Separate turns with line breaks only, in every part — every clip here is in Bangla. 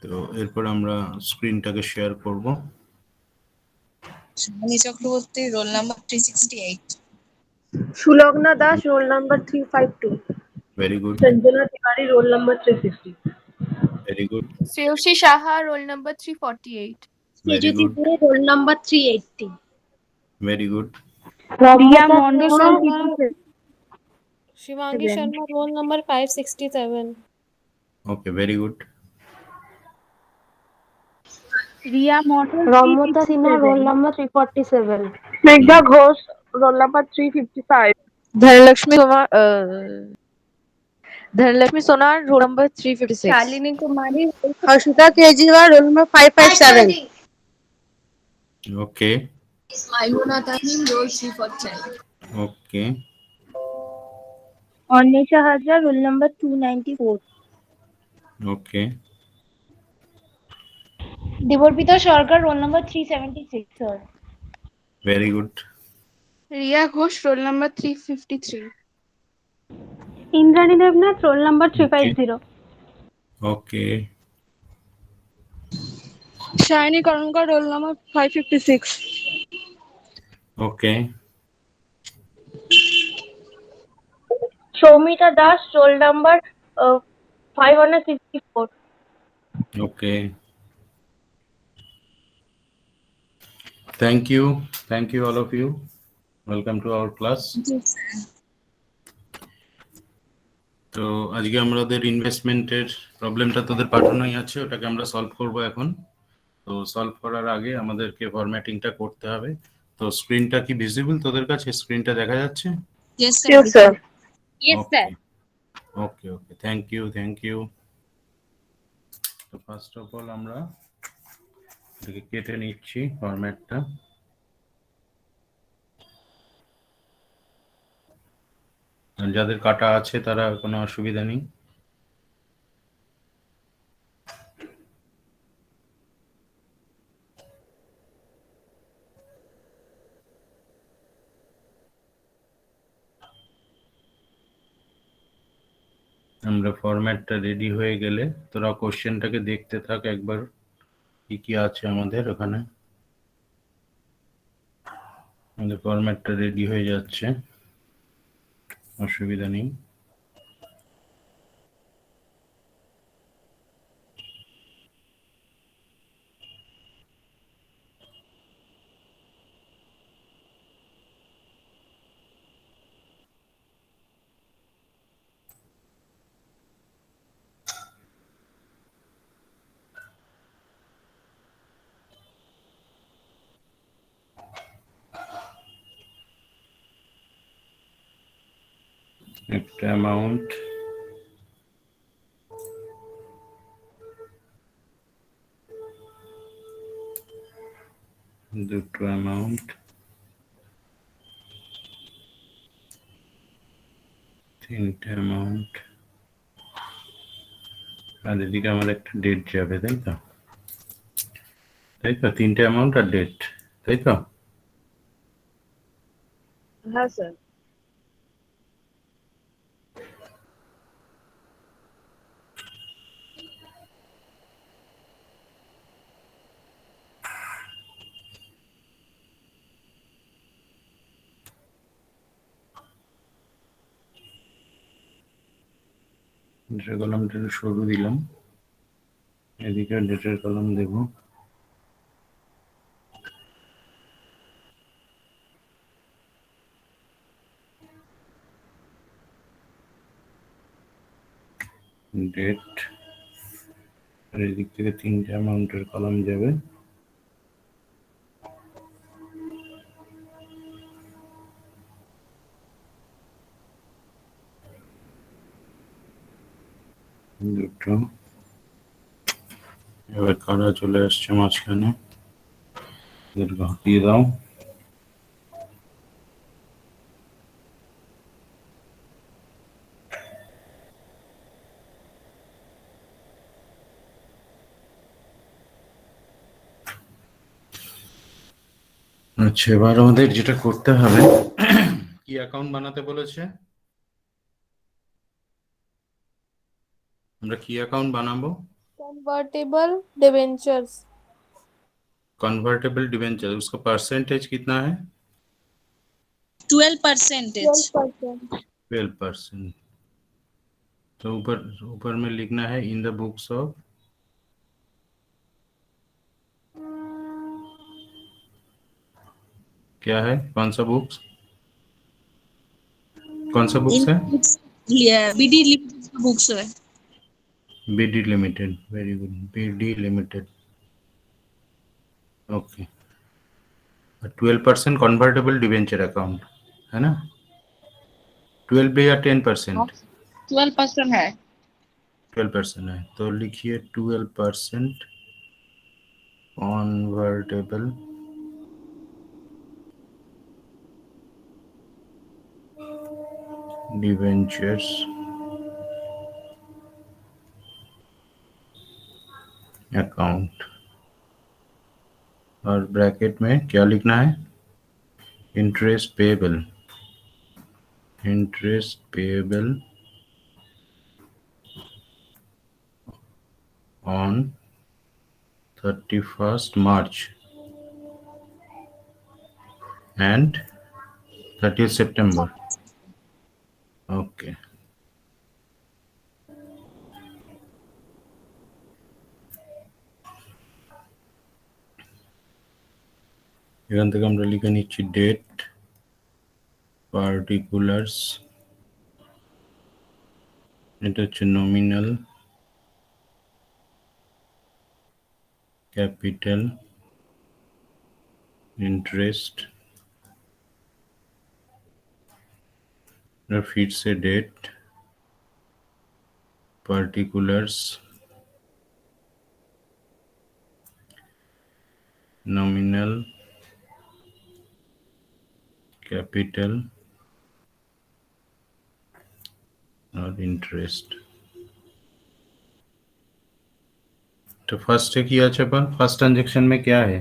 তো এরপর আমরা স্ক্রিনটাকে শেয়ার করব।
Shalini Chakraborty, roll number 368।
Sulagna Das, roll number 352.
Very good,
Sanjana Tiwari, roll number 350.
Very good,
Shreyasi Saha, roll number 348।
Very
Srijati
good,
De, roll number 380.
Very good,
Riya Mondal,
Shivangi Sharma, roll number 567.
Okay, very good,
Riya Mondal,
Ramta Sinha, roll number 347.
Snigdha Ghosh, roll number 355।
Dhanalakshmi Sonar, roll number 356.
Shalini Kumari,
Harshita Kejriwal, roll number 557.
Okay,
Maimuna Tahim, roll 349।
Okay,
Anwesha Hazra, roll number 294।
Okay,
Debarpita Sarkar, roll number 376 sir.
Very good,
Riya Ghosh, roll number 353।
Indrani Debnath, roll number 350।
Okay,
Shiny Karankar, roll number 556.
Okay,
Soumita Das, roll number 564।
Okay, thank you all of you, welcome to our class. তো আজকে আমাদের ইনভেস্টমেন্টের প্রবলেমটা তোদের পাঠানোই আছে, ওটাকে আমরা সলভ করব এখন। তো সলভ করার আগে আমাদেরকে ফরম্যাটিংটা করতে হবে। তো স্ক্রিনটা কি ভিজিবল তোদের কাছে? স্ক্রিনটা দেখা যাচ্ছে?
Yes,
Yes, sir.
Yes, sir.
Okay, thank you. তো ফার্স্ট অফ অল আমরা এটাকে কেটে নিচ্ছি ফরম্যাটটা। যাদের কাটা আছে তারা কোনো অসুবিধা নেই। আমরা ফরম্যাটটা রেডি হয়ে গেলে তোরা কোশ্চেনটাকে দেখতে থাক একবার, কি আছে আমাদের ওখানে। আমাদের ফরম্যাটটা রেডি হয়ে যাচ্ছে, অসুবিধা নেই। একটা অ্যামাউন্ট, দুটো অ্যামাউন্ট, তিনটে অ্যামাউন্ট, আর এদিকে আমার একটা ডেট যাবে, তাই তো? তিনটে অ্যামাউন্ট আর ডেট, তাই তো?
হ্যাঁ স্যার।
ডেটের কলামটা একটু সরু দিলাম, এদিকে ডেটের কলাম দেব। ডেট, আর এদিক থেকে তিনটে অ্যামাউন্টের কলাম যাবে। দুটো, এবার কারা চলে আসছে মাঝখানে, এদেরকে হটিয়ে দাও। আচ্ছা, এবার আমাদের যেটা করতে হবে, কি অ্যাকাউন্ট বানাতে বলেছে? আমরা কি অ্যাকাউন্ট বানাবো?
Convertible debentures.
कन्वर्टेबल डिवेंचर, उसका परसेंटेज कितना है?
12%.
12%.
12%। तो ऊपर ऊपर में लिखना है इन द बुक्स ऑफ, क्या है, कौन सा बुक्स, कौन सा बुक्स है?
BD Limited books है.
BD limited, very good, BD limited, okay. 12% convertible debenture account है ना? 12 या 10%?
12% है.
12% है, तो लिखिए 12% कन्वर्टेबल डिवेंचर्स अकाउंट, और ब्रैकेट में क्या लिखना है? Interest payable, interest payable on 31st March and 30th September. Okay. এখান থেকে আমরা লিখে নিচ্ছি ডেট, পার্টিকুলার্স, এটা হচ্ছে নমিনাল, ক্যাপিটাল, इंटरेस्ट, फिर से डेट, पार्टिकुलर्स, नॉमिनल, कैपिटल और इंटरेस्ट। तो फर्स्ट किया अच्छा, पर फर्स्ट ट्रांजैक्शन में क्या है?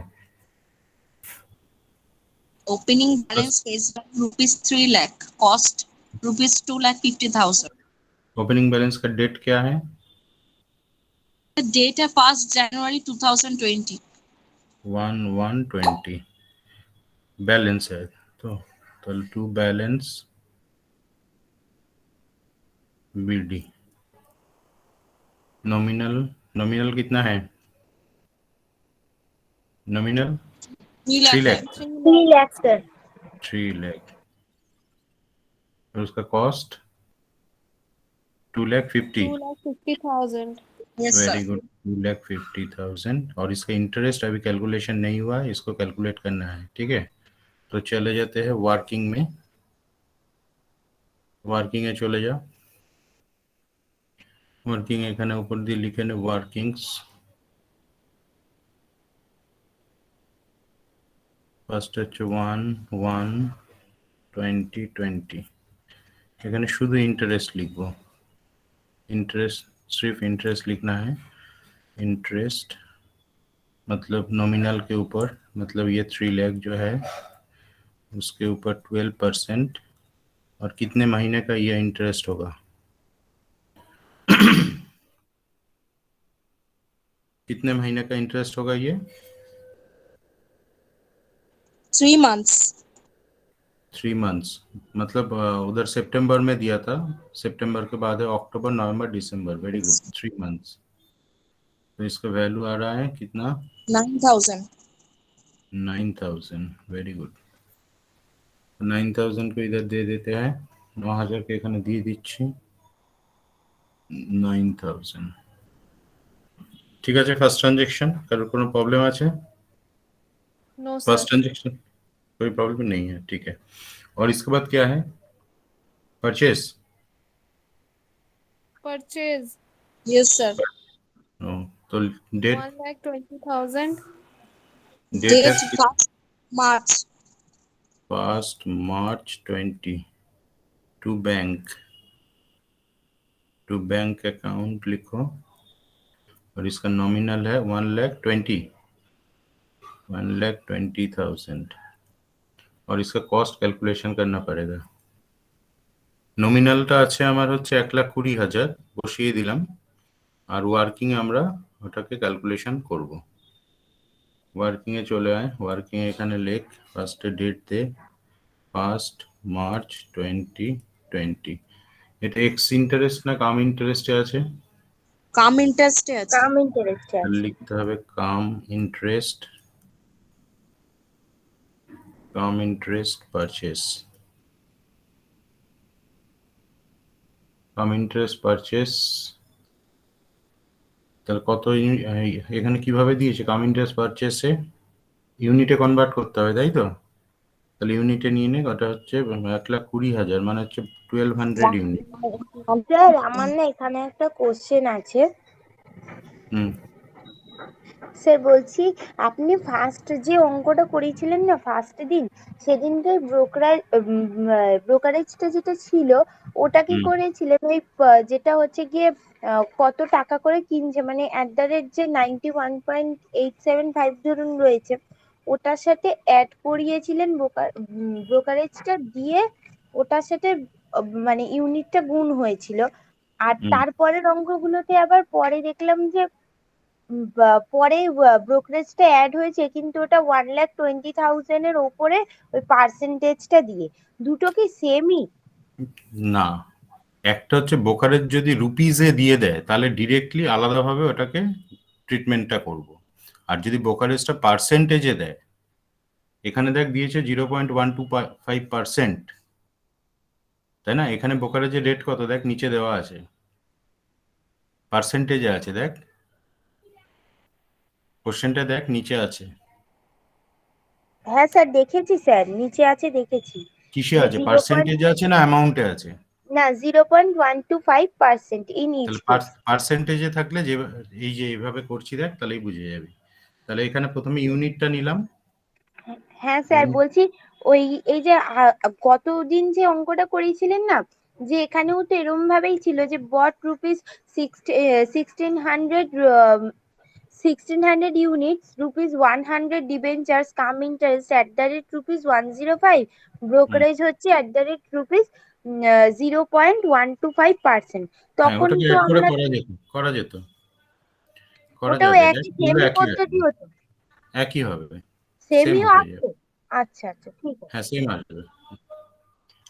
Opening balance face value ₹3 lakh. Cost ₹2,50,000.
Opening balance का डेट क्या है?
The date है 1st January 2020.
1/1/20 बैलेंस है, तो to balance BD. Nominal, nominal कितना है? Nominal 3 lakh,
3 lakhs sir.
3 lakh. और उसका cost 2,50,000।
2,50,000.
Yes sir.
Very good, 2,50,000। और इसका इंटरेस्ट अभी कैलकुलेशन नहीं हुआ है, इसको कैलकुलेट करना है, ठीक है? तो चले जाते हैं वर्किंग में, वर्किंग है, चले जाओ वर्किंग, এখানে উপর দিয়ে লিখে নে ওয়ার্কিংস। ফার্স্ট হচ্ছে 1/1/2020, এখানে শুধু इंटरेस्ट लिखो, इंटरेस्ट, सिर्फ इंटरेस्ट लिखना है। इंटरेस्ट मतलब नॉमिनल के ऊपर, मतलब ये 3 लाख जो है उसके ऊपर 12%, और कितने महीने का ये इंटरेस्ट होगा? कितने महीने का इंटरेस्ट होगा ये?
3 months.
3 मंथ्स, मतलब उधर सितंबर में दिया था, सितंबर के बाद है अक्टूबर, नवंबर, दिसंबर। Very good, 3 months. तो इसका वैल्यू आ रहा है कितना?
9,000.
9,000, वेरी गुड। 9,000 को इधर दे देते हैं, 9,000 के এখানে দিয়ে দিচ্ছি 9,000। ঠিক আছে, ফার্স্ট ট্রানজেকশন, কারোর কোনো প্রবলেম আছে?
No
first
sir.
ट्रांजेक्शन कोई प्रॉब्लम नहीं है, ठीक है। और इसके बाद क्या है? परचेस।
Purchase.
Yes sir.
तो डेट,
1,20,000.
डेट है
Date 1st March.
1st March 20, to bank, to bank account लिखो, और इसका नॉमिनल है 1,20,000, और इसका कॉस्ट कैलकुलेशन करना पड़ेगा। নমিনালটা আছে আমার হচ্ছে 1,20,000 বসিয়ে দিলাম, আর ওয়ার্কিং আমরা ওটাকে ক্যালকুলেশন করব। ওয়ার্কিং এ চলে আয়, ওয়ার্কিং এখানে লেখ, ফার্স্টে ডেট দে 1 মার্চ 2020। এটা এক্স ইন্টারেস্ট না কাম ইন্টারেস্টে আছে?
কাম ইন্টারেস্টে আছে।
কাম ইন্টারেস্টে
তাহলে
আছে।
লিখতে হবে কাম ইন্টারেস্ট, কাম ইন্টারেস্ট পারচেস, কাম ইন্টারেস্ট পারচেস। তাহলে কত এখানে কিভাবে দিয়েছে? কাম ইন্টারেস্ট পারচেসে ইউনিটে কনভার্ট করতে হবে, তাই তো? তাহলে ইউনিটে নিয়ে নে, ওটা হচ্ছে 1,20,000, মানে হচ্ছে 1200 ইউনিট।
স্যার আমার না এখানে একটা কোশ্চেন আছে।
হুম।
স্যার বলছি, আপনি ফার্স্ট যে অঙ্কটা করিয়েছিলেন না ফার্স্ট দিন, সেদিনকে ব্রোকারেজটা যেটা ছিল ওটা কি
হুম।
করেছিলেন? ওই যেটা হচ্ছে গিয়ে কত টাকা করে কিনছে, মানে @ যে 91.875 ধরুন রয়েছে, ওটার সাথে অ্যাড করিয়েছিলেন ব্রোকারেজটা দিয়ে, ওটার সাথে মানে ইউনিটটা গুণ হয়েছিল। আর
হুম।
তারপরের অঙ্কগুলোতে আবার পরে দেখলাম যে পরে ব্রোকারেজটা অ্যাড হয়েছে, কিন্তু ওটা 1,20,000 এর ওপরে ওই পার্সেন্টেজটা দিয়ে। দুটো কি সেমই?
না, একটা হচ্ছে ব্রোকারেজ যদি রুপিজে দিয়ে দেয় তাহলে ডিরেক্টলি আলাদাভাবে ওটাকে ট্রিটমেন্টটা করব। আর যদি ব্রোকারেজটা পার্সেন্টেজে দেয়, এখানে দেখ দিয়েছে 0.125%, তাই না? এখানে ব্রোকারেজের রেট কত দেখ, নিচে দেওয়া আছে, পার্সেন্টেজে আছে, দেখ কোশ্চেনটা দেখ, নিচে আছে।
হ্যাঁ স্যার দেখেছি, স্যার নিচে আছে দেখেছি।
কিসে আছে?
0.
পার্সেন্টেজে আছে না অ্যামাউন্টে আছে?
না, 0.125% ইন ইচ
তাহলে
কেস।
পার্সেন্টেজে থাকলে যে এই যে এইভাবে করছি দেখ, তাহলেই বুঝে যাবে। তাহলে এখানে প্রথমে ইউনিটটা নিলাম।
হ্যাঁ স্যার বলছি, ওই এই যে গতদিন যে অঙ্কটা করিয়েছিলেন না, যে এখানেও তো এরকম ভাবেই ছিল যে বট rupees 1600 units, rupees 100 debentures, come interest @rupees 105, brokerage হচ্ছে @rupees 0.125%।
হ্যাঁ,
তখন
ওটাকে
তো
অ্যাড করে
আমরা,
করা যেত, করা
ওটাও
যাবে,
একই
দেখ এগুলো
সেমই
একই আছে,
পদ্ধতি হতো?
একই হবে, সেম
সেমিও
হয়ে
আছে?
যাবে।
আচ্ছা আচ্ছা, ঠিক আছে।
হ্যাঁ, সেম আসবে।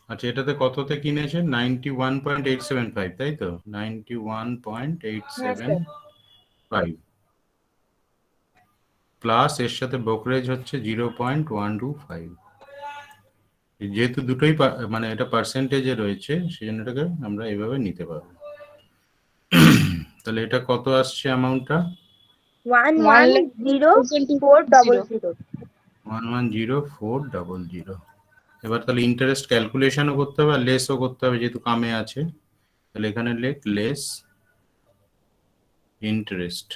আচ্ছা, এটাতে কততে কিনেছে? 91.875, তাই তো?
হ্যাঁ স্যার।
91.875 প্লাস এর সাথে ব্রোকারেজ হচ্ছে 0.125। যেহেতু দুটোই মানে এটা পার্সেন্টেজে রয়েছে, সেই জন্য এটাকে আমরা এইভাবে নিতে পারবো। তাহলে এটা কত আসছে অ্যামাউন্টটা?
1,10,400।
1,10,400। এবার তাহলে ইন্টারেস্ট ক্যালকুলেশনও করতে হবে আর লেসও করতে হবে, যেহেতু কামে আছে। তাহলে এখানে লেখ লেস ইন্টারেস্ট।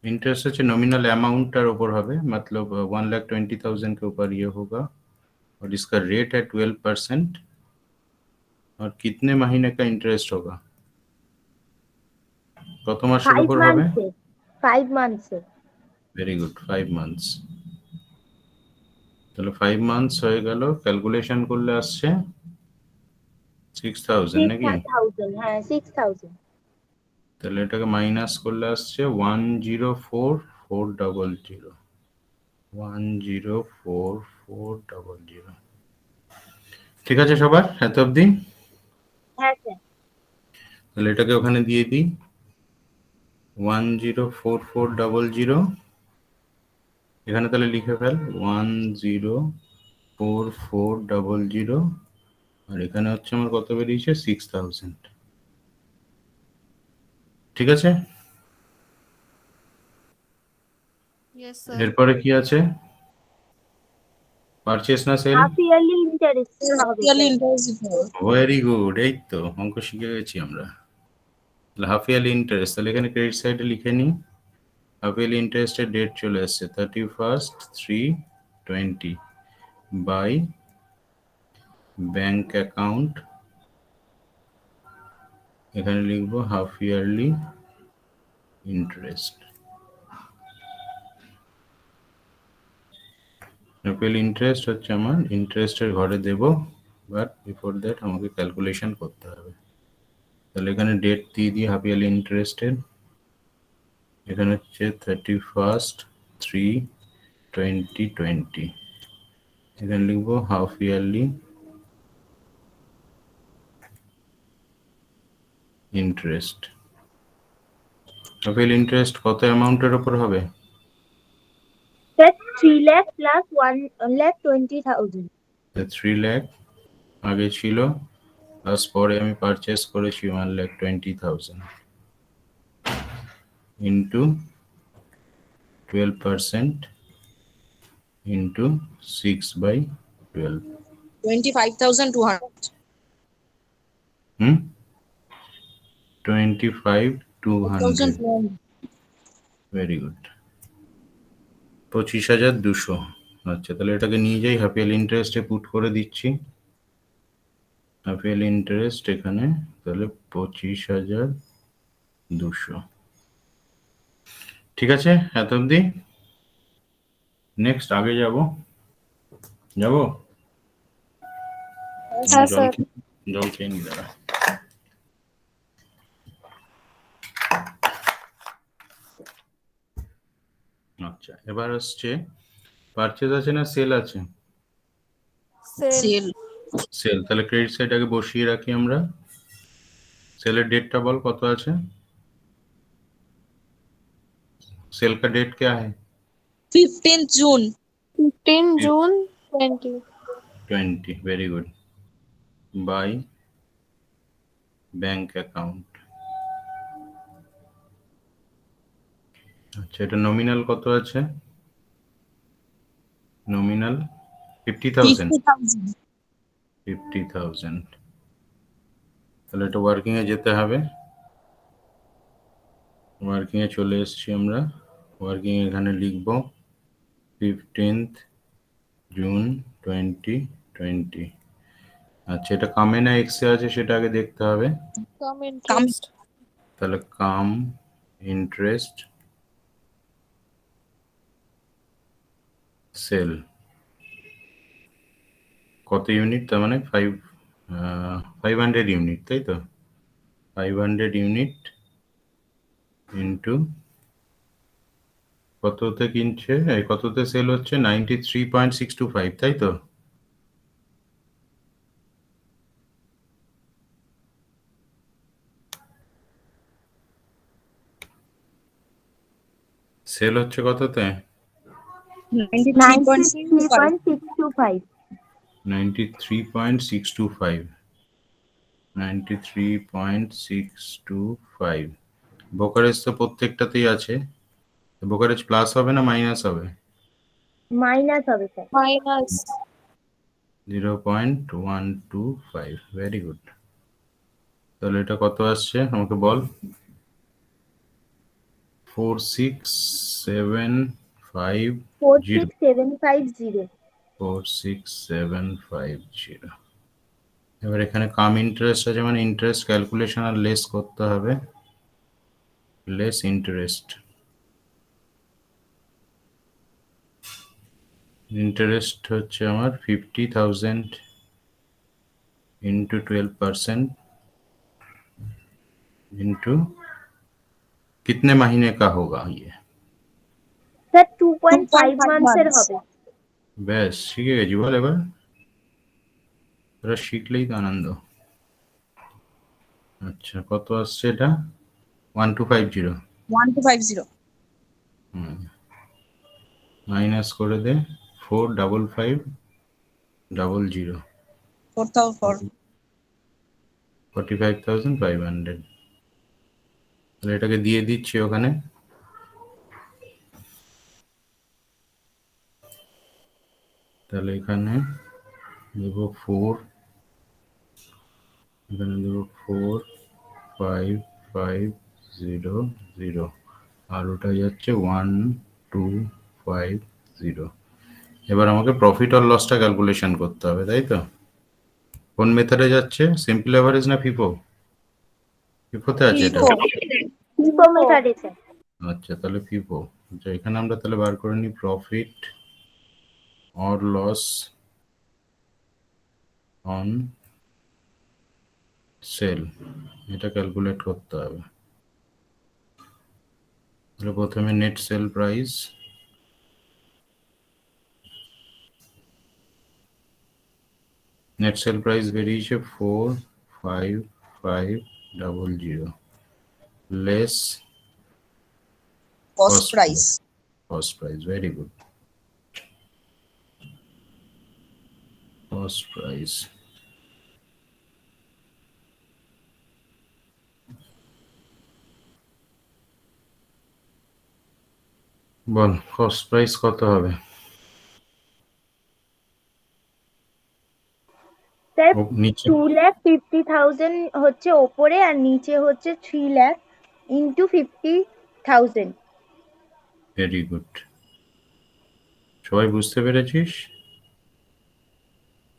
इंटरेस्ट হচ্ছে नॉमिनल अमाउंट ऊपर হবে, मतलब 1,20,000 के ऊपर ये होगा और इसका रेट है 12%। और कितने महीने का इंटरेस्ट होगा? কত মাসের
5
উপর হবে?
months, 5 months।
Very good, 5 months. তাহলে 5 মান্থস হয়ে গেল, ক্যালকুলেশন করলে আসছে 6,000 নাকি?
6,000, হ্যাঁ 6,000।
তাহলে এটাকে মাইনাস করলে আসছে 1,04,400। 1,04,400। ঠিক আছে সবার এত অবধি?
হ্যাঁ স্যার।
তাহলে এটাকে ওখানে দিয়ে দিই 1,04,400। এখানে তাহলে লিখে ফেল 1,04,400। আর এখানে হচ্ছে আমার কত বেরিয়েছে? 6,000। ঠিক আছে,
Yes, sir.
এরপরে কি আছে? পারচেস না সেল?
হাফ ইয়ারলি ইন্টারেস্ট হবে
ইয়ারলি
স্যার।
ইন্টারেস্ট দিতে হবে।
ভেরি গুড, এই তো অঙ্ক শিখে গেছি আমরা। হাফ ইয়ারলি ইন্টারেস্ট, তাহলে এখানে ক্রেডিট সাইডে লিখে নিই। হাফ ইয়ারলি ইন্টারেস্টের ডেট চলে আসছে 31/3/20 বাই ব্যাংক অ্যাকাউন্ট। এখানে লিখবো half yearly interest. Half yearly interest হচ্ছে আমার ইন্টারেস্টের ঘরে দেব, বাট বিফোর দ্যাট আমাকে ক্যালকুলেশন করতে হবে। তাহলে এখানে ডেট দিয়ে দিই হাফ ইয়ারলি ইন্টারেস্টের, এখানে হচ্ছে 31/3/2020, এখানে লিখবো half yearly interest. Half yearly interest কত অ্যামাউন্টের উপর হবে?
Sir 3 lakh plus 1,20,000।
3 লাখ আগে ছিল, প্লাস পরে আমি পারচেস করেছি 1,20,000 ইন্টু 12% ইন্টু 6/12।
25,200.
25,200,
1,200.
Very good, 25,200। আচ্ছা, তাহলে এটাকে নিয়ে যাই হাফ ইয়ারলি ইন্টারেস্টে পুট করে দিচ্ছি। হাফ ইয়ারলি ইন্টারেস্ট এখানে তাহলে 25,200। ঠিক আছে, এত অবধি। নেক্সট আগে যাব।
হ্যাঁ
জল
স্যার।
জল খেয়ে নি দাঁড়া। আচ্ছা, এবার আসছে পারচেজ আছে না সেল আছে?
সেল।
সেল, তাহলে ক্রেডিট সাইড আগে বসিয়ে রাখি আমরা। সেলের ডেটটা বল কত আছে? सेल का डेट क्या है?
15th June.
15 June 20.
20, very good. By bank account. আচ্ছা, এটা নমিনাল কত আছে? নমিনাল 50,000। 50,000, তাহলে এটা ওয়ার্কিং এ যেতে হবে। ওয়ার্কিং এ চলে এসেছি আমরা। ওয়ার্কিং এখানে লিখব 15th June 2020। আচ্ছা, এটা কামে না এক্সে আছে সেটা আগে দেখতে হবে।
কাম ইন্টারেস্ট।
তাহলে কাম ইন্টারেস্ট সেল কত ইউনিট, তার মানে 500 ইউনিট, তাই তো? 500 ইউনিট ইন্টু কততে কিনছে, কততে সেল হচ্ছে? 93.625, তাই তো? সেল হচ্ছে কততে?
93.625.
93.625।
93.625, 93.625। ব্রোকারেজ তো প্রত্যেকটাতেই আছে, ব্রোকারেজ প্লাস হবে না মাইনাস হবে?
মাইনাস হবে স্যার।
Minus
0.125, very good. তাহলে এটা কত আসছে আমাকে বল? 46750।
46750।
46750। এবার এখানে কাম ইন্টারেস্ট আছে, মানে ইন্টারেস্ট ক্যালকুলেশন আর লেস করতে হবে। লেস ইন্টারেস্ট, ইন্টারেস্ট হচ্ছে আমার 50,000 इंटू 12% इंटू कितने महीने का होगा ये?
স্যার 2.5 মান্থসের হবে।
ব্যাস শিখে গেছি, বল এবার। তোরা শিখলেই তো আনন্দ। আচ্ছা, কত আসছে এটা? 1250।
1250.
মাইনাস করে দে 45500, 45,500। তাহলে এটাকে দিয়ে দিচ্ছি ওখানে। তাহলে এখানে দেবো 4, এখানে দেবো 45500, আর ওটা যাচ্ছে 1250। এবার আমাকে প্রফিট আর লসটা ক্যালকুলেশন করতে হবে, তাই তো? কোন মেথডে যাচ্ছে, সিম্পল এভারেজ না ফিফো? ফিফোতে আছে এটা।
ফিফো মেথডে স্যার।
আচ্ছা, তাহলে ফিফো। আচ্ছা, এখানে আমরা তাহলে বার করে নিই profit or loss on sale, এটা ক্যালকুলেট করতে হবে। তাহলে প্রথমে net sale price, net sale price বেরিয়েছে 45500 less
Cost price.
cost price. Very good. Cost price. বল কস্ট প্রাইস কত হবে?
স্যার
নিচে
2,50,000 হচ্ছে ওপরে আর নিচে হচ্ছে 3 লাখ ইন্টু 50,000।
Very good. সবাই বুঝতে পেরেছিস?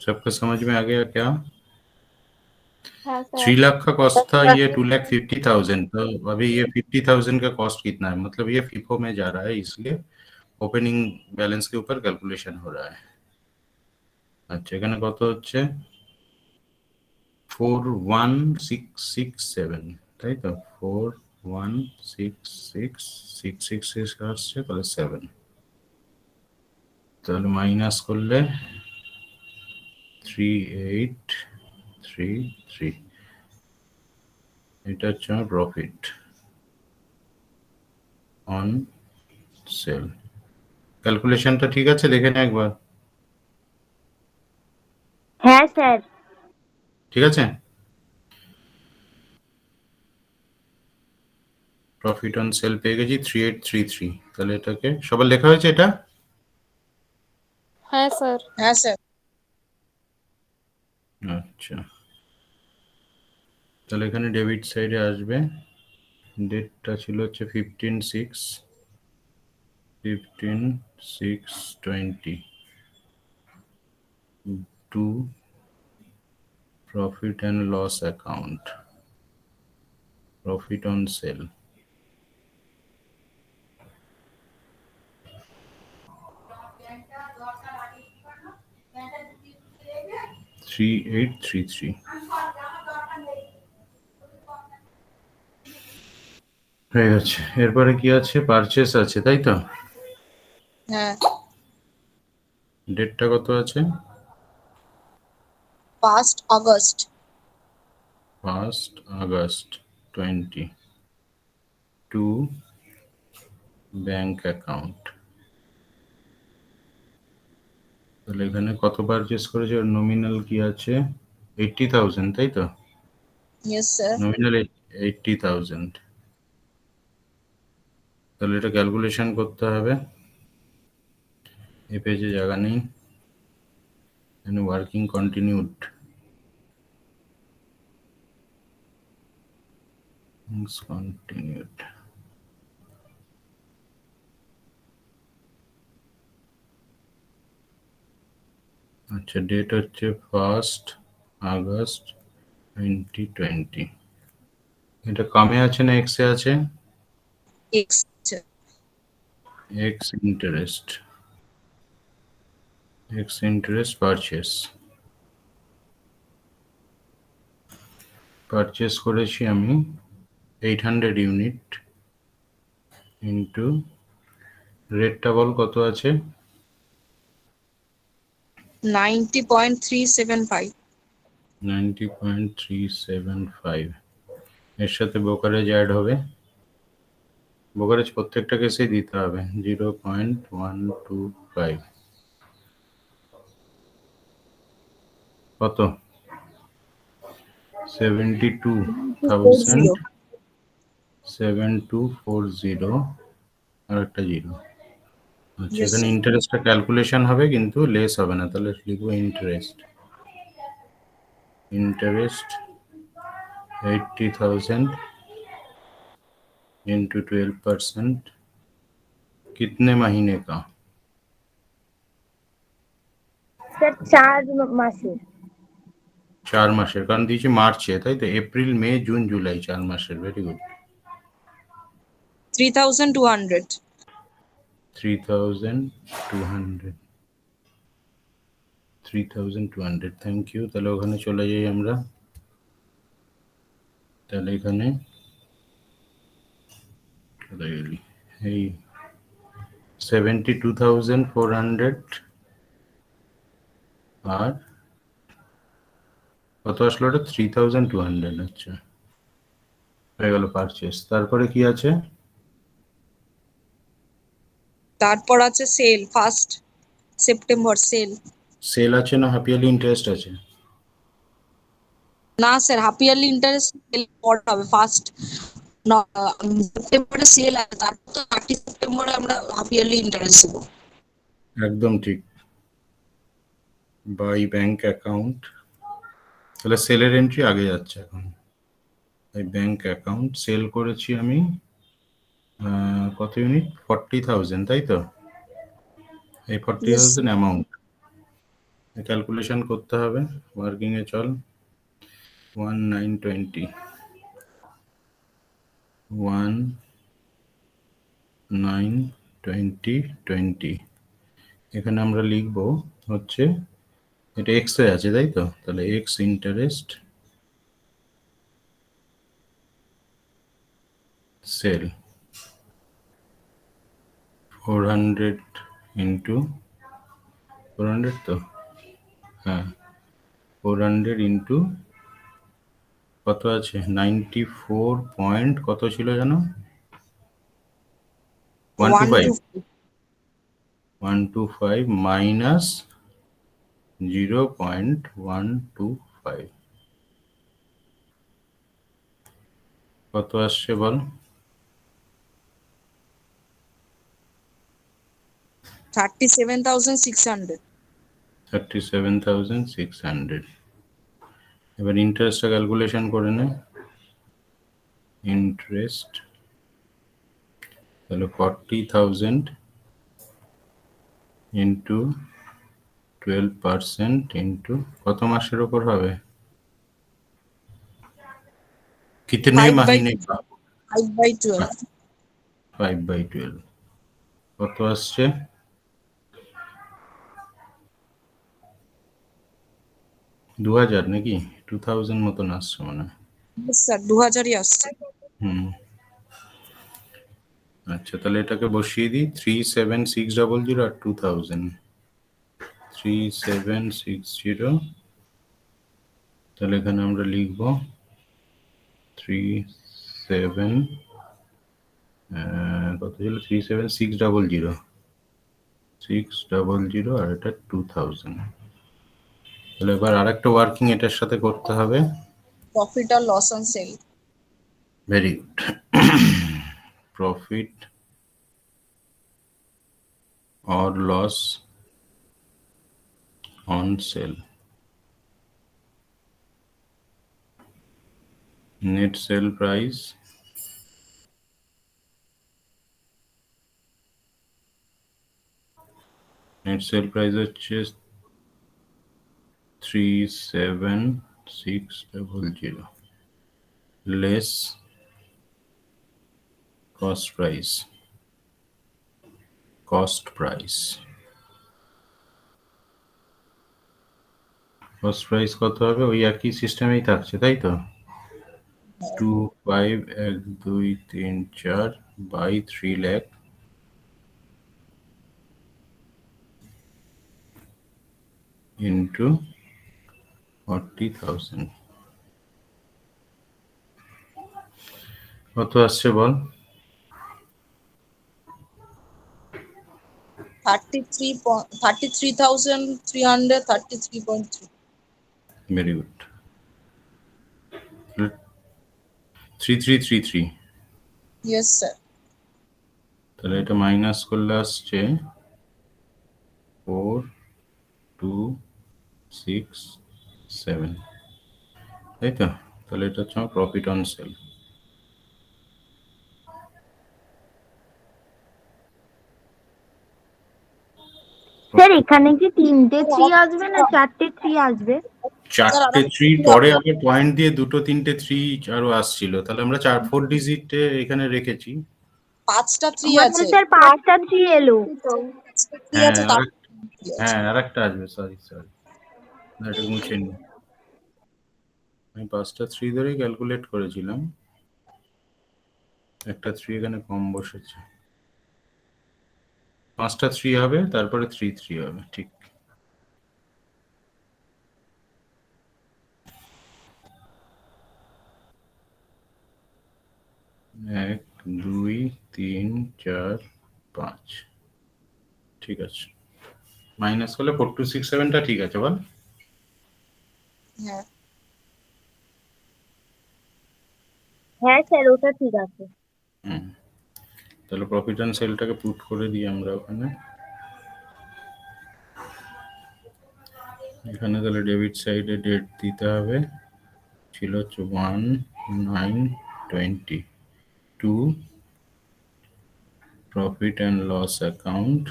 सबका समझ में आ गया क्या?
हाँ सर
3 लाख का कॉस्ट था, ये 2,50,000। तो अभी ये 50,000 का कॉस्ट कितना है? मतलब ये फीफो में जा रहा है, इसलिए ओपनिंग बैलेंस के ऊपर कैलकुलेशन हो रहा है। अच्छा, এখানে কত হচ্ছে? 41667, তাই তো? 4166666 আসছে, তাহলে 7, তাহলে মাইনাস করলে 3833, এটা হচ্ছে আমার প্রফিট অন সেল। ক্যালকুলেশনটা ঠিক আছে? দেখে নে একবার।
হ্যাঁ স্যার।
ঠিক আছে, প্রফিট অন সেল পেয়ে গেছি 3833। তাহলে এটাকে সবার লেখা হয়েছে এটা?
हाँ सर
হ্যাঁ স্যার।
আচ্ছা, তাহলে এখানে ডেবিট সাইডে আসবে, ডেটটা ছিল হচ্ছে 15/6/20 to profit and loss account, profit on sale. $3833 হয়ে গেছে। এরপরে কি আছে? পারচেস আছে, তাই তো?
হ্যাঁ,
ডেটটা কত আছে?
1st August.
1st August 20 to bank account. তাহলে এখানে কত পারচেস করেছে? নমিনাল কি আছে? 80,000, তাই তো?
Yes sir.
নমিনাল 80,000। তাহলে এটা ক্যালকুলেশন করতে হবে। এই পেজে জায়গা নেই, এখানে ওয়ার্কিং কন্টিনিউড, কন্টিনিউড। আচ্ছা, ডেট হচ্ছে 1st August 2020। এটা কমে আছে না এক্সে আছে?
X.
X interest, x interest purchase. Purchase করেছি আমি 800 ইউনিট ইন্টু, রেটটা বল কত আছে?
90.375.
90.375। এর সাথে ব্রোকারেজ অ্যাড হবে। ব্রোকারেজ প্রত্যেকটা কেসেই দিতে হবে 0.125। কত? 72,000 7240 আর একটা জিরো। আচ্ছা,
Yes,
এখানে
sir.
ইন্টারেস্টটা ক্যালকুলেশন হবে কিন্তু লেস হবে না, তাহলে লিখবো ইন্টারেস্ট। इंटरेस्ट 80,000 इंटू 12%, कितने महीने का?
স্যার 4 মাসের।
4 মাসের, কারণ দিয়েছি মার্চে, তাই তো? এপ্রিল মে জুন জুলাই 4 মাসের। Very good.
3,200.
3,200, 3,200, thank you. তাহলে ওখানে চলে যাই আমরা। তাহলে এখানে এই 72,400 আর কত আসলো ওটা 3,200। আচ্ছা, হয়ে গেল পারচেস। তারপরে কি আছে?
তারপর আছে sell, 1st September sell.
Sell আছে না হাফ ইয়ারলি ইন্টারেস্ট আছে?
না sir, half yearly interest sale পরে হবে, 1st সেপ্টেম্বরে সেল আছে, তারপর তো 30 সেপ্টেম্বরে আমরা হাফ ইয়ারলি ইন্টারেস্ট দেবো।
একদম ঠিক। বাই ব্যাংক অ্যাকাউন্ট, তাহলে সেলের এন্ট্রি আগে যাচ্ছে এখন। এই ব্যাংক অ্যাকাউন্ট সেল করেছি আমি কত ইউনিট? 40,000, তাই তো? এই 40,000 অ্যামাউন্ট ক্যালকুলেশন করতে হবে। ওয়ার্কিং এ চল, 1920 1920 এখানে আমরা লিখব হচ্ছে এটা এক্স এ আছে, তাই তো? তাহলে এক্স ইন্টারেস্ট সেল 400 ইন্টু 400, তো হ্যাঁ 400 ইন্টু কত আছে 94 পয়েন্ট কত ছিল জানো? 125 মাইনাস 0.125 কত আসছে বল?
37,600।
37,600। এবার ইন্টারেস্টটা ক্যালকুলেশন করে নে। ইন্টারেস্ট তাহলে 40,000 ইন্টু 12% ইন্টু কত মাসের ওপর হবে? কিতনে
5 by
মহিনে?
5/12।
5/12 কত আসছে? 2000 নাকি 2000 মতন আসছে মনে হয়।
স্যার 2000ই আসছে।
হুম, আচ্ছা তাহলে এটাকে বসিয়ে দিই 37,600 আর 2000 3760। তাহলে এখানে আমরা লিখব 37 কত ছিল 37,600 600 আর এটা 2000। তাহলে এবার আরেকটা ওয়ার্কিং এটার সাথে করতে হবে।
প্রফিট আর loss on sale.
Very good. Profit or loss on sale, net sale price হচ্ছে 37,600 less cost price cost price কত হবে? ওই একই সিস্টেমেই থাকছে, তাই তো? 25,1,2,3,4 by 3 lakh into 40,000 কত আসছে বল?
33,333.3।
Very good. 3333।
Yes sir.
তাহলে এটা মাইনাস করলে আসছে 4267, তাই তো? তাহলে এটা হচ্ছে আমার প্রফিট অন সেল।
স্যার এখানে কি 3টে 3 আসবে না 4টে 3 আসবে?
4টে 3 পরে আবার পয়েন্ট দিয়ে 2টো 3টে 3 আরো আসছিল, তাহলে আমরা 4 ডিজিটে এখানে রেখেছি।
5টা 3
আমাদের
আছে।
স্যার 5টা 3 এলো।
3 আছে তার।
হ্যাঁ আরেকটা আসবে, সরি না, এটা মুছে নি। আমি 5টা 3 ধরেই ক্যালকুলেট করেছিলাম, একটা 3 এখানে কম বসেছে। 5টা 3 হবে, তারপরে 3 3 হবে, ঠিক। এক, দুই, তিন, চার, 5, ঠিক আছে। মাইনাস করলে 4267টা ঠিক আছে বল?
হ্যাঁ
হ্যাঁ স্যার, ওটা ঠিক আছে।
হুম, তাহলে প্রফিট অ্যান্ড সেলটাকে পুট করে দিই আমরা ওখানে। এখানে তাহলে ডেবিট সাইডে ডেট দিতে হবে, ছিল হচ্ছে 1/9/20 to profit and loss account,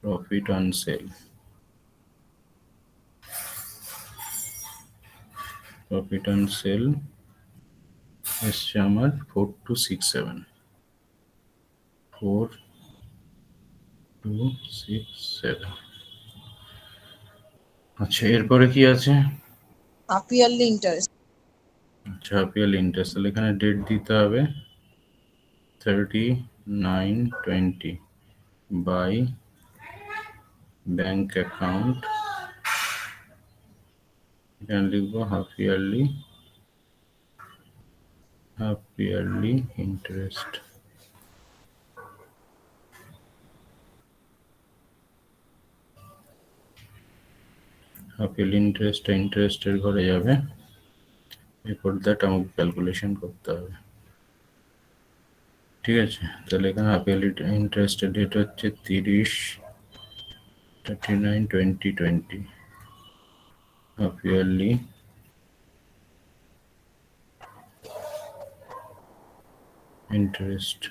profit on sale. Profit on sale এসছে আমার 4267, 4267। আচ্ছা, এরপরে কি আছে?
Half yearly interest.
আচ্ছা, হাফ ইয়ারলি ইন্টারেস্ট, তাহলে এখানে ডেট দিতে হবে 39/20 বাই ব্যাংক অ্যাকাউন্ট, এখানে লিখবো half yearly interest. Half yearly ইন্টারেস্টের ঘরে যাবে, এরপর দ্যাট আমাকে ক্যালকুলেশন করতে হবে, ঠিক আছে। তাহলে এখানে হাফ ইয়ারলি ইন্টারেস্টের ডেট হচ্ছে 30/39/2020, half yearly interest.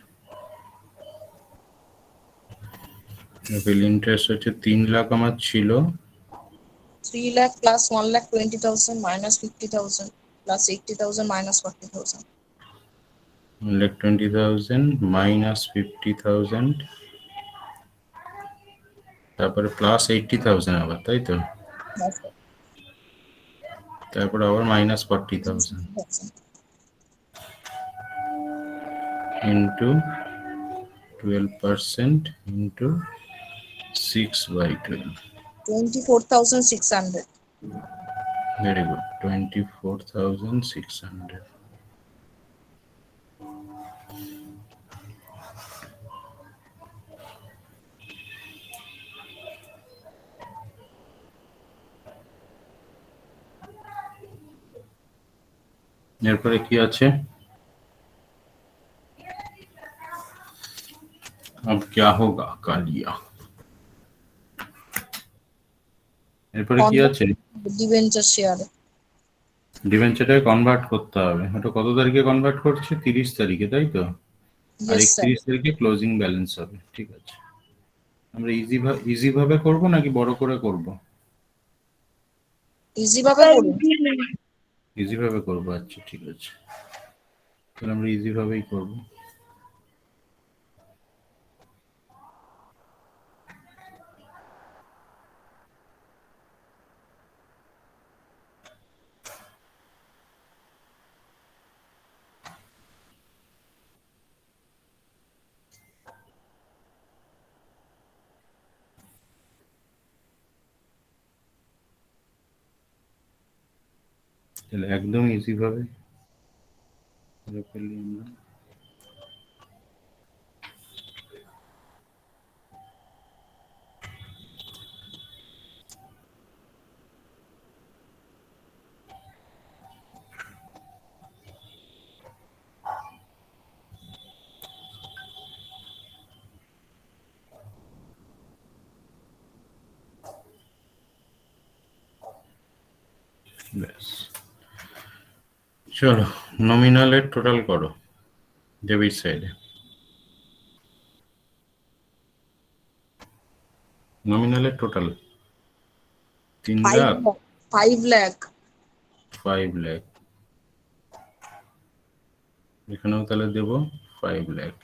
Half yearly interest হচ্ছে 3 লাখ আমার ছিল,
3 lakh plus 1,20,000 minus 50,000 plus 80,000 minus 40,000.
1,20,000 minus 50,000, তারপরে প্লাস 80,000 আবার, তাই তো?
Yes, sir.
তারপর আবার minus 40,000 into 12% into 6/12।
24,600.
Very good, 24,600। এরপরে কি আছে? अब क्या होगा कालिया? এরপরে কি আছে?
ডিবেঞ্চার শেয়ারে
ডিবেঞ্চারটাকে কনভার্ট করতে হবে। ওটা কত তারিখে কনভার্ট করছে? 30 তারিখে, তাই তো? আর
ইয়েস স্যার
31 তারিখে ক্লোজিং ব্যালেন্স হবে, ঠিক আছে। আমরা ইজি ভাবে করব নাকি বড় করে করব?
ইজি ভাবে করুন
ইজি ভাবে করব, আচ্ছা ঠিক আছে, তাহলে আমরা ইজি ভাবেই করব। তাহলে একদম ইজি ভাবে করে ফেলি আমরা। ব্যাস, চলো নমিনালের টোটাল করো ডেবিট সাইডে। নমিনালের টোটাল 3 লাখ
5 lakh
5 লাখ, এখানেও তাহলে দেব 5 লাখ।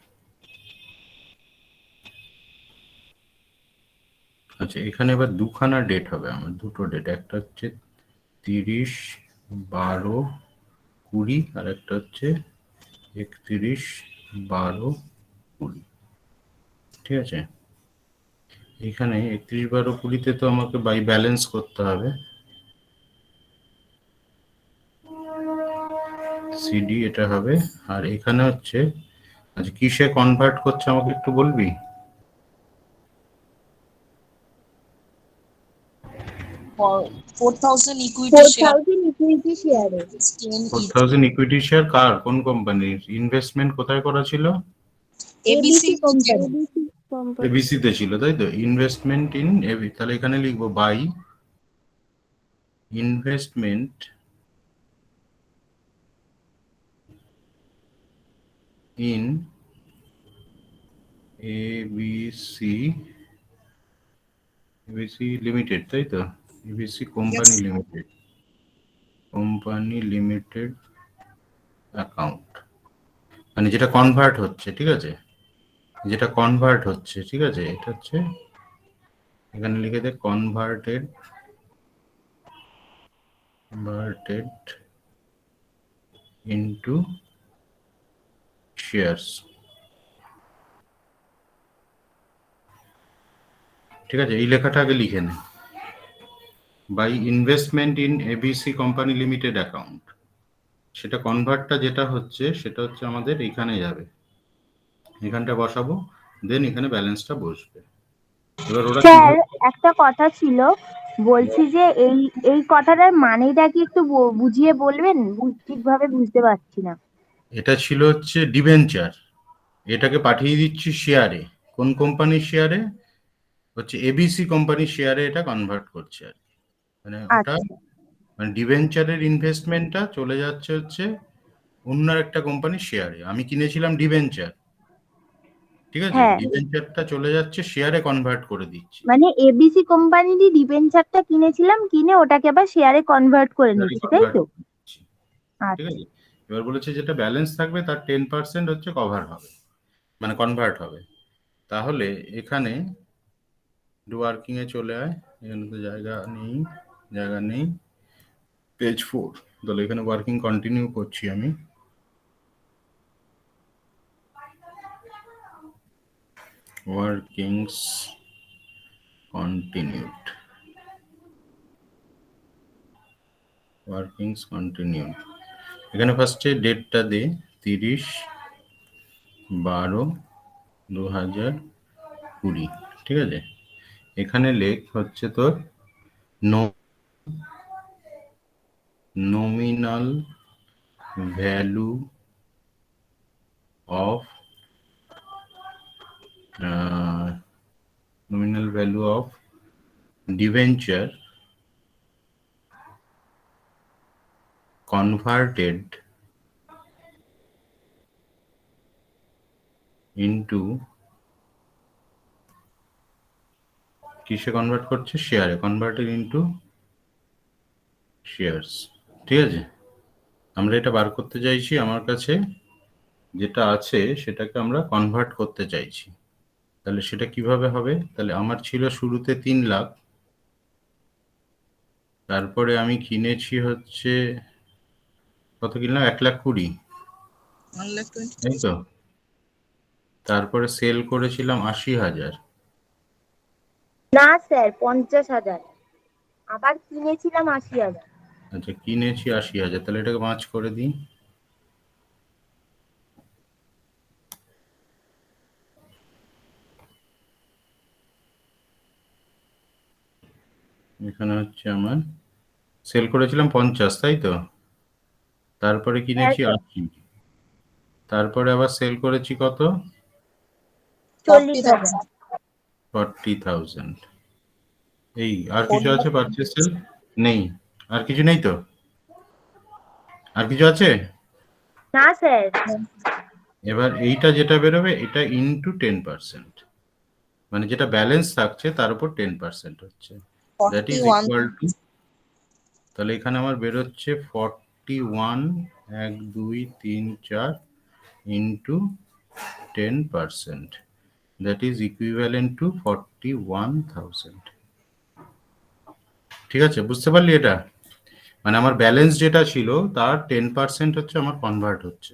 আচ্ছা, এখানে এবার দুখানা ডেট হবে আমার, দুটো ডেট, একটা হচ্ছে 30 12, 20, আর একটা হচ্ছে 31, 12, 20। ঠিক আছে, এখানে 31, 12, 20-তে তো আমাকে বাই ব্যালেন্স করতে হবে। সিডি এটা হবে, আর এখানে হচ্ছে আচ্ছা কিসে কনভার্ট করছে আমাকে একটু বলবি?
4,000 equity share
4000 ইকুইটি শেয়ারে
10 each.
4000 ইকুইটি শেয়ার কার, কোন কোম্পানির? ইনভেস্টমেন্ট কোথায় করা ছিল?
ABC
company.
এবিসি তে ছিল, তাই তো? ইনভেস্টমেন্ট ইন এবি, তাহলে এখানে লিখবো by investment in ABC limited, তাই তো? ABC company limited, company limited account, মানে যেটা কনভার্ট হচ্ছে, ঠিক আছে, যেটা কনভার্ট হচ্ছে, ঠিক আছে, এটা হচ্ছে এখানে লিখে দে কনভার্টেড ইনটু শেয়ারস। ঠিক আছে, এই লেখাটা আগে লিখে নে, by investment in ABC company limited account. সেটা কনভার্টটা যেটা হচ্ছে সেটা হচ্ছে আমাদের এখানে যাবে, এখানটা বসাবো, দেন এখানে ব্যালেন্সটা বসবে। এবার ওরা
স্যার একটা কথা ছিল, বলছি যে এই এই কথাটার মানেটা কি একটু বুঝিয়ে বলবেন? ঠিকভাবে বুঝতে পারছি না।
এটা ছিল হচ্ছে ডিবেঞ্চার, এটাকে পাঠিয়ে দিচ্ছি শেয়ারে। কোন কোম্পানির শেয়ারে? হচ্ছে এবিসি কোম্পানির শেয়ারে এটা কনভার্ট করছে আর কি। মানে ওটা
আচ্ছা,
মানে ডিবেঞ্চারের ইনভেস্টমেন্টটা চলে যাচ্ছে হচ্ছে অন্য একটা কোম্পানির শেয়ারে। আমি কিনেছিলাম ডিবেঞ্চার, ঠিক আছে,
হ্যাঁ,
ডিবেঞ্চারটা চলে যাচ্ছে শেয়ারে কনভার্ট করে দিচ্ছি।
মানে এবিসি কোম্পানিরই ডিবেঞ্চারটা কিনেছিলাম, কিনে ওটাকে আবার শেয়ারে কনভার্ট করে
শেয়ারে
নিচ্ছি, তাই
কনভার্ট
তো?
করে দিচ্ছি, ঠিক
আচ্ছা,
আছে। এবার বলেছে যেটা ব্যালেন্স থাকবে তার 10% হচ্ছে কভার হবে, মানে কনভার্ট হবে। তাহলে এখানে ওয়ার্কিং এ চলে আয়, এখানে তো জায়গা নেই, পেজ 4। তাহলে এখানে ওয়ার্কিং কন্টিনিউ করছি আমি। Workings continued, workings continued. এখানে ফার্স্টে ডেটটা দে 30/12/2020, ঠিক আছে। এখানে লেখ হচ্ছে তোর nominal value of debenture converted into কিসে কনভার্ট করছে? শেয়ারে, কনভার্টেড ইনটু শেয়ারস, ঠিক আছে। আমরা এটা বার করতে চাইছি, আমার কাছে যেটা আছে সেটাকে আমরা কনভার্ট করতে চাইছি। তাহলে সেটা কিভাবে হবে? তাহলে আমার ছিল শুরুতে 3 লাখ, তারপরে আমি কিনেছি হচ্ছে কত কিনলাম? 1,20,000,
1,20,000
তাই তো? তারপরে সেল করেছিলাম 80,000।
না স্যার, 50,000, আবার কিনেছিলাম 80,000।
আচ্ছা, কিনেছি 80,000, তাহলে এটাকে 5 করে দিই। এখানে হচ্ছে আমার সেল করেছিলাম 50, তাই তো? তারপরে কিনেছি 80, তারপরে আবার সেল করেছি কত?
40,000।
40,000। এই আর কিছু আছে পারচেজ সেল? নেই, আর কিছু নেই তো? আর কিছু আছে?
না স্যার,
এবার এইটা যেটা বেরোবে এটা ইনটু 10%, মানে যেটা ব্যালেন্স থাকছে তার উপর 10% হচ্ছে, দ্যাট ইজ
41
ইকুয়াল টু, তাহলে এখানে আমার বেরোচ্ছে 41, 1 2 3 4 into 10%, that is equivalent to 41,000। ঠিক আছে, বুঝতে পারলি এটা? মানে আমার ব্যালেন্স যেটা ছিল তার 10% হচ্ছে আমার কনভার্ট হচ্ছে।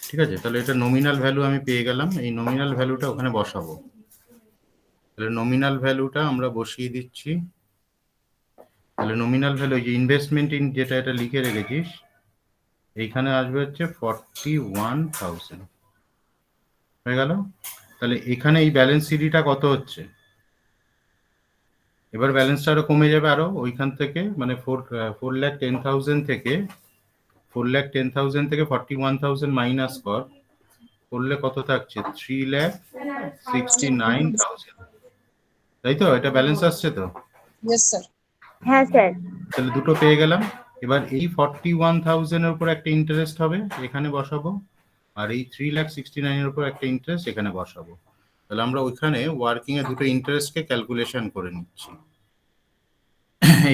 ঠিক আছে, তাহলে এটা নমিনাল ভ্যালু আমি পেয়ে গেলাম, এই নমিনাল ভ্যালুটা ওখানে বসাবো। তাহলে নমিনাল ভ্যালুটা আমরা বসিয়ে দিচ্ছি। তাহলে নমিনাল ভ্যালু যে ইনভেস্টমেন্ট ইন যেটা এটা লিখে রেখেছিস, এইখানে আসবে হচ্ছে 41,000 হয়ে গেল। তাহলে এখানে এই ব্যালেন্স সিডিটা কত হচ্ছে, এবার ব্যালেন্সটা আরো কমে যাবে আরো ওইখান থেকে, মানে 4,10,000 থেকে 4,10,000 থেকে 41,000 মাইনাস কর, করলে কত থাকছে 3,69,000, তাই তো? এটা ব্যালেন্স আসছে তো?
Yes sir.
হ্যাঁ স্যার।
তাহলে দুটো পেয়ে গেলাম। এবার এই 41,000 এর উপর একটা ইন্টারেস্ট হবে, এখানে বসাবো, আর এই 3,69,000 এর উপর একটা ইন্টারেস্ট এখানে বসাবো। তাহলে আমরা ওইখানে ওয়ার্কিং এ দুটো ইন্টারেস্টকে ক্যালকুলেশন করে নিচ্ছি।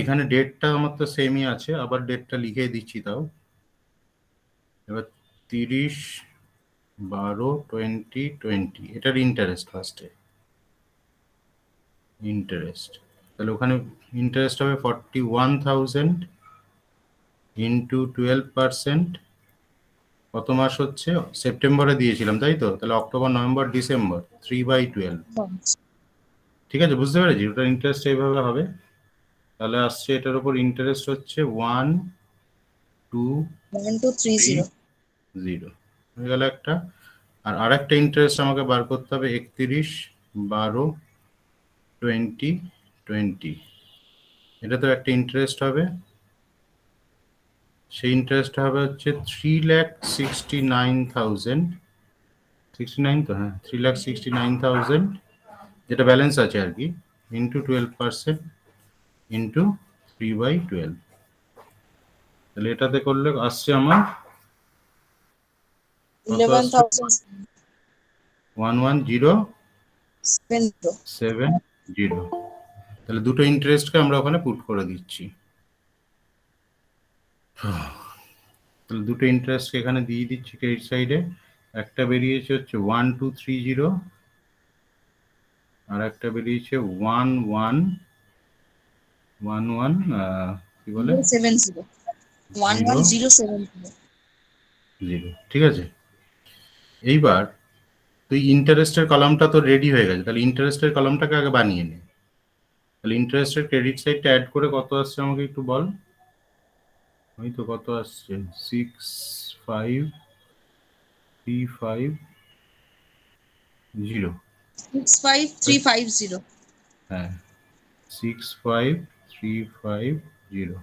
এখানে ডেটটা আমার তো সেমই আছে, আবার ডেটটা লিখে দিচ্ছি তাও। এবার 30/12/2020 এটার ইন্টারেস্ট ফার্স্টে, ইন্টারেস্ট। তাহলে ওখানে ইন্টারেস্ট হবে 41,000 ইন্টু 12%। কত মাস হচ্ছে? সেপ্টেম্বরে দিয়েছিলাম তাই তো? তাহলে অক্টোবর, নভেম্বর, ডিসেম্বর, 3/12। ঠিক আছে, বুঝতে পেরেছি। ওটার ইন্টারেস্ট এইভাবে হবে। তাহলে আসছে এটার উপর ইন্টারেস্ট হচ্ছে
1230
0 হয়ে গেল একটা। আর আরেকটা ইন্টারেস্ট আমাকে বার করতে হবে 31/12/2020। এটা তো একটা ইন্টারেস্ট হবে, সেই ইন্টারেস্টটা হবে হচ্ছে 3,69,000, 69 তো, হ্যাঁ 3,69,000 যেটা ব্যালেন্স আছে আর কি, ইন্টু 12% ইন্টু 3/12। তাহলে এটাতে করলে আসছে আমার 11,070। তাহলে দুটো ইন্টারেস্টকে আমরা ওখানে পুট করে দিচ্ছি। তাহলে দুটো ইন্টারেস্টকে এখানে দিয়ে দিচ্ছি ক্রেডিট সাইডে। একটা বেরিয়েছে হচ্ছে 1,230, আর একটা বেরিয়েছে 1111 কি বলে
070 11070।
0। ঠিক আছে, এইবার তুই ইন্টারেস্টের কলামটা তো রেডি হয়ে গেছে, তাহলে ইন্টারেস্টের কলামটাকে আগে বানিয়ে নে। তাহলে ইন্টারেস্টের ক্রেডিট সাইডটা অ্যাড করে কত আসছে আমাকে একটু বল। ওই তো কত আসছে 65350।
65350।
হ্যাঁ 65350।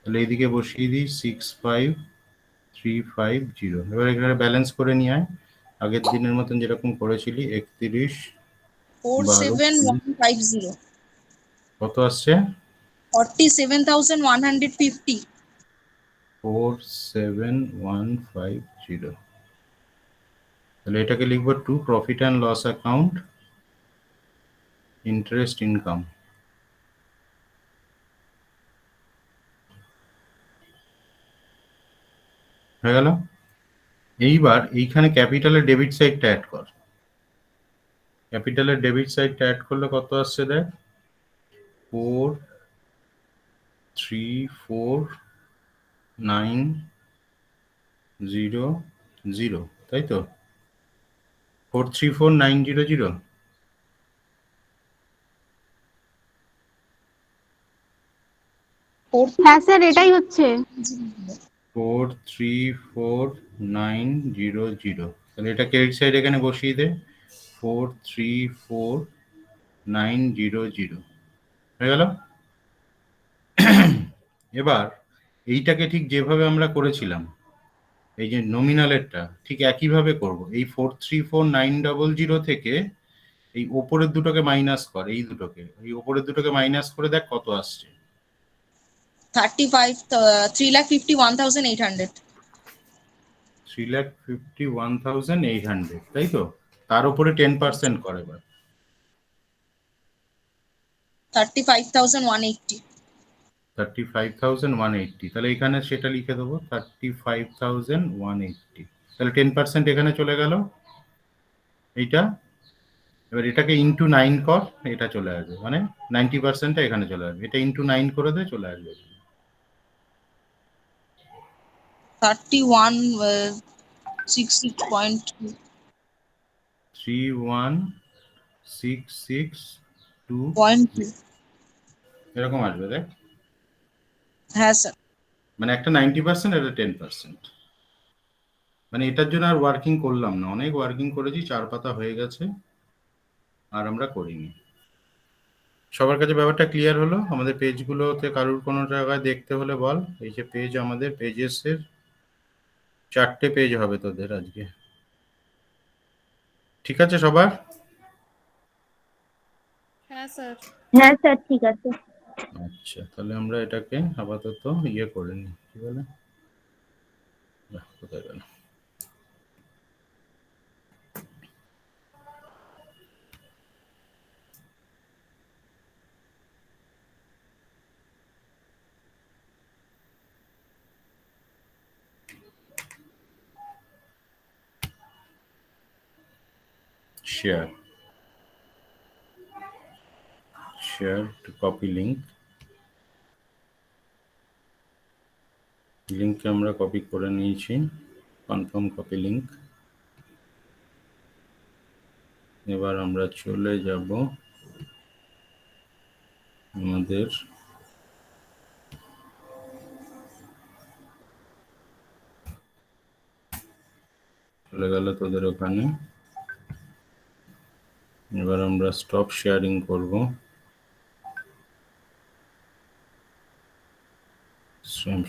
তাহলে এইদিকে বসিয়ে দিই 65350। এবার এখানে ব্যালেন্স করে নিয়ে আয় আগের দিনের মতন যেরকম করেছিলি।
47150।
কত আসছে?
47,150।
47150। তাহলে এটাকে লিখবো to profit and loss account, interest income. হয়ে গেল। এইবার এইখানে ক্যাপিটালের ডেবিট সাইডটা অ্যাড কর। ক্যাপিটালের ডেবিট সাইডটা অ্যাড করলে কত আসছে দেখ, 4,349,000, তাই তো? 4,349,000।
হ্যাঁ স্যার এটাই হচ্ছে।
4,349,000। তাহলে এটা ক্রেডিট সাইড এখানে বসিয়ে দে, 4,349,000 হয়ে গেল। এবার এইটাকে ঠিক যেভাবে আমরা করেছিলাম, এই যে নমিনালেরটা ঠিক একইভাবে করব। এই 4,349,000 থেকে এই ওপরের দুটোকে মাইনাস কর, এই দুটোকে, এই ওপরের দুটোকে মাইনাস করে দেখ কত আসছে।
3,51,800।
3,51,800, তাই তো? তার উপরে 10% কর এবার।
35,180।
35,180। তাহলে এখানে সেটা লিখে দেবো 35,180। তাহলে 10% এখানে চলে গেল এইটা। এবার এটাকে ইন্টু 9 কর, এটা চলে আসবে, মানে 90%টা এখানে চলে আসবে। এটা ইন্টু 9 করে দে, চলে আসবে।
3166.2.
31662
0.2
এরকম আসবে, দেখ।
হ্যাঁ স্যার।
মানে একটা 90%, একটা 10%। মানে এটার জন্য আর ওয়ার্কিং করলাম না, অনেক ওয়ার্কিং করেছি, 4 পাতা হয়ে গেছে, আর আমরা করিনি। সবার কাছে ব্যাপারটা ক্লিয়ার হলো? আমাদের পেজগুলোতে কারুর কোনো জায়গায় দেখতে হলে বল। এই যে পেজ, আমাদের পেজেসের 4টে পেজ হবে তোদের আজকে, ঠিক আছে সবার?
হ্যাঁ স্যার।
হ্যাঁ স্যার, ঠিক আছে।
আচ্ছা, তাহলে আমরা এটাকে আপাতত ইয়ে করে নিই, কি বলে, কোথায় গেল? share to copy লিঙ্ককে আমরা কপি করে নিয়েছি, কনফার্ম কপি লিঙ্ক। এবার আমরা চলে যাব আমাদের চলে গেল তোদের ওখানে। এবার আমরা স্টপ শেয়ারিং করব,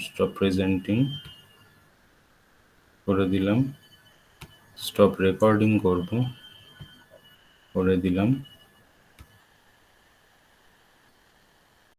স্টপ প্রেজেন্টিং করে দিলাম, স্টপ রেকর্ডিং করব, করে দিলাম।